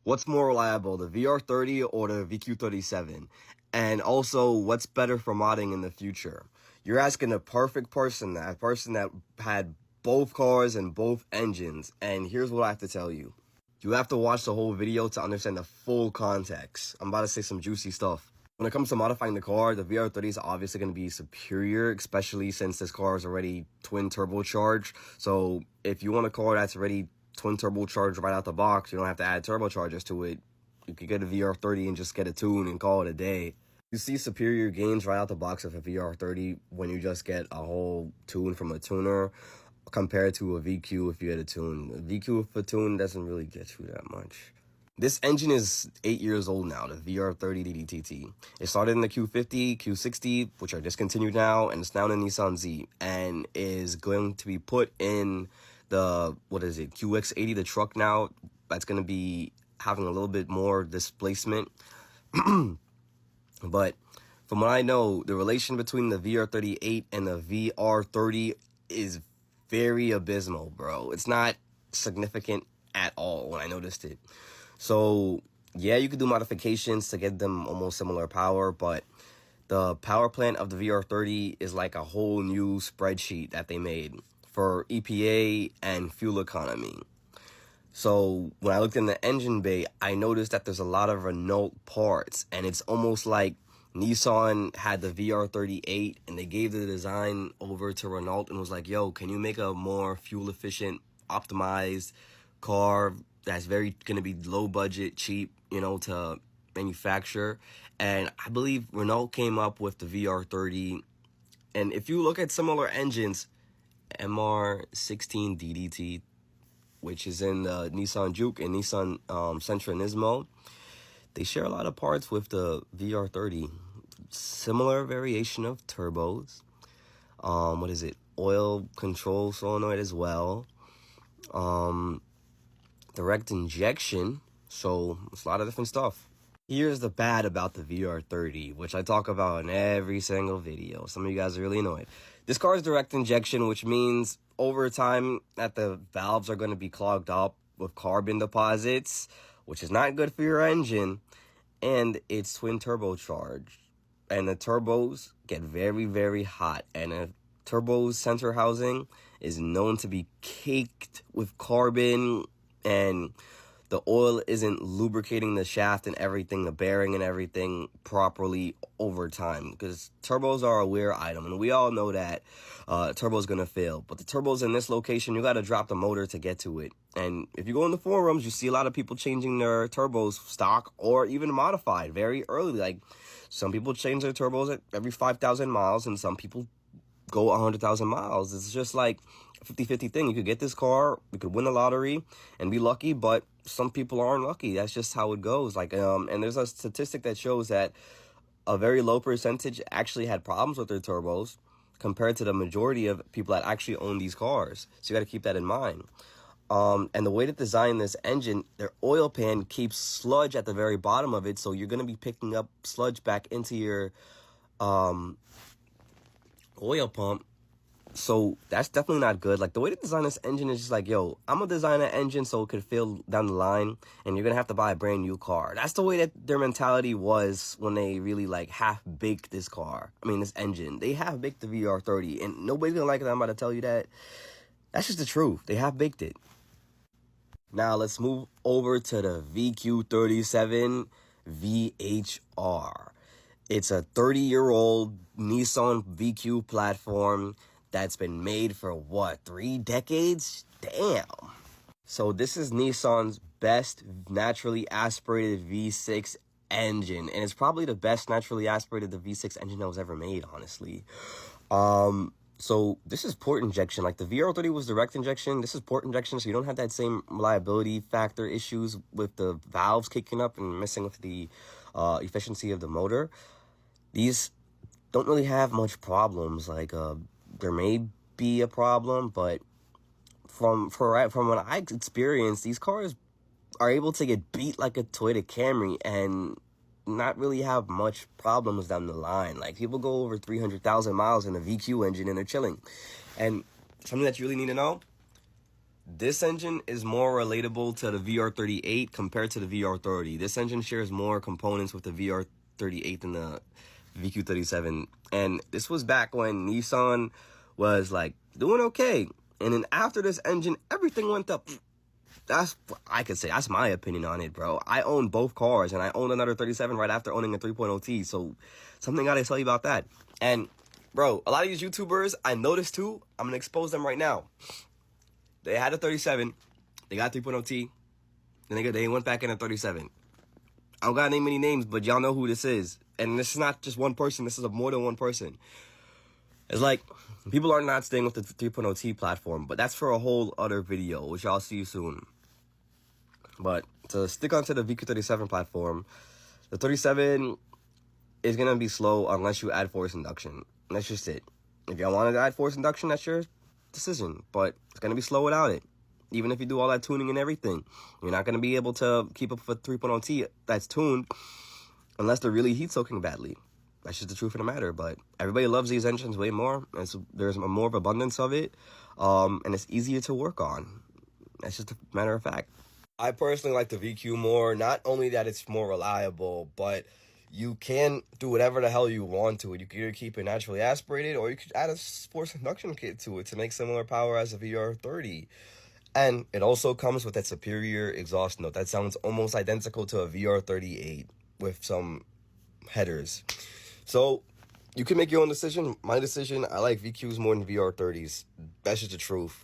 What's more reliable, the VR30 or the VQ37? And also, what's better for modding in the future? You're asking the perfect person, that person that had both cars and both engines. And here's what I have to tell you. You have to watch the whole video to understand the full context. I'm about to say some juicy stuff. When it comes to modifying the car, the VR30 is obviously going to be superior, especially since this car is already twin turbocharged. So if you want a car that's already twin turbocharged right out the box, you don't have to add turbochargers to it. You could get a VR30 and just get a tune and call it a day. You see superior gains right out the box of a VR30 when you just get a whole tune from a tuner compared to a VQ if you get a tune. A VQ with a tune doesn't really get you that much. This engine is 8 years old now, the VR30 DDTT. It started in the Q50, Q60, which are discontinued now, and it's now in the Nissan Z, and is going to be put in the, QX80, the truck now. That's going to be having a little bit more displacement. But from what I know, the relation between the VR38 and the VR30 is very abysmal, bro. It's not significant at all when I noticed it. So, yeah, you could do modifications to get them almost similar power, but the power plant of the VR30 is like a whole new spreadsheet that they made for EPA and fuel economy. So, when I looked in the engine bay, I noticed that there's a lot of Renault parts, and it's almost like Nissan had the VR38 and they gave the design over to Renault and was like, yo, can you make a more fuel efficient, optimized car that's very going to be low budget, cheap, to manufacture? And I believe Renault came up with the VR30. And if you look at similar engines, MR16 DDT, which is in the Nissan Juke and Nissan Sentra Nismo, they share a lot of parts with the VR30. Similar variation of turbos. Oil control solenoid as well. Direct injection. So it's a lot of different stuff. Here's the bad about the VR30, which I talk about in every single video. Some of you guys are really annoyed. This car is direct injection, which means over time that the valves are going to be clogged up with carbon deposits, which is not good for your engine. And it's twin turbocharged. And the turbos get very, very hot. And a turbo's center housing is known to be caked with carbon, and the oil isn't lubricating the shaft and everything, the bearing and everything properly over time, because turbos are a wear item, and we all know that turbo's gonna fail. But the turbos in this location, you gotta drop the motor to get to it. And if you go in the forums, you see a lot of people changing their turbos stock or even modified very early. Like, some people change their turbos at every 5,000 miles, and some people go 100,000 miles. It's just like a 50-50 thing. You could get this car, you could win the lottery and be lucky, but some people aren't lucky. That's just how it goes. And there's a statistic that shows that a very low percentage actually had problems with their turbos compared to the majority of people that actually own these cars. So you got to keep that in mind. And the way to design this engine, their oil pan keeps sludge at the very bottom of it, so you're going to be picking up sludge back into your oil pump. So that's definitely not good. Like, the way to design this engine is just like, yo, I'm gonna design an engine so it could fail down the line, and you're gonna have to buy a brand new car. That's the way that their mentality was when they really like half-baked this car. I mean, this engine. They half-baked the VR30, and nobody's gonna like it. I'm about to tell you that. That's just the truth. They half-baked it. Now let's move over to the VQ37 VHR. It's a 30-year-old Nissan VQ platform that's been made for 3 decades? Damn. So this is Nissan's best naturally aspirated V6 engine, and it's probably the best naturally aspirated the V6 engine that was ever made, honestly. So this is port injection. Like, the VR30 was direct injection. This is port injection, so you don't have that same reliability factor issues with the valves kicking up and messing with the efficiency of the motor. These don't really have much problems. Like, there may be a problem, but from what I experienced, these cars are able to get beat like a Toyota Camry and not really have much problems down the line. Like, people go over 300,000 miles in a VQ engine and they're chilling. And something that you really need to know, This engine is more relatable to the VR38 compared to the VR30. This engine shares more components with the VR38 than the VQ37. And this was back when Nissan was like doing okay. And then after this engine, everything went up. That's, I could say, that's my opinion on it, bro. I own both cars, and I owned another 37 right after owning a 3.0T, so something I gotta tell you about that. And, bro, a lot of these YouTubers, I noticed too, I'm gonna expose them right now. They had a 37, they got 3.0T, then they went back in a 37. I don't gotta name any names, but y'all know who this is. And this is not just one person, this is more than one person. It's like, people are not staying with the 3.0T platform, but that's for a whole other video, which I'll see you soon. But to stick onto the VQ37 platform, the 37 is going to be slow unless you add force induction. That's just it. If y'all want to add force induction, that's your decision. But it's going to be slow without it. Even if you do all that tuning and everything, you're not going to be able to keep up with 3.0T that's tuned unless they're really heat soaking badly. That's just the truth of the matter. But everybody loves these engines way more. And so there's more of abundance of it. And it's easier to work on. That's just a matter of fact. I personally like the VQ more. Not only that it's more reliable, but you can do whatever the hell you want to it. You can either keep it naturally aspirated, or you could add a sports induction kit to it to make similar power as a VR30. And it also comes with that superior exhaust note that sounds almost identical to a VR38 with some headers. So you can make your own decision. My decision, I like VQs more than VR30s. That's just the truth.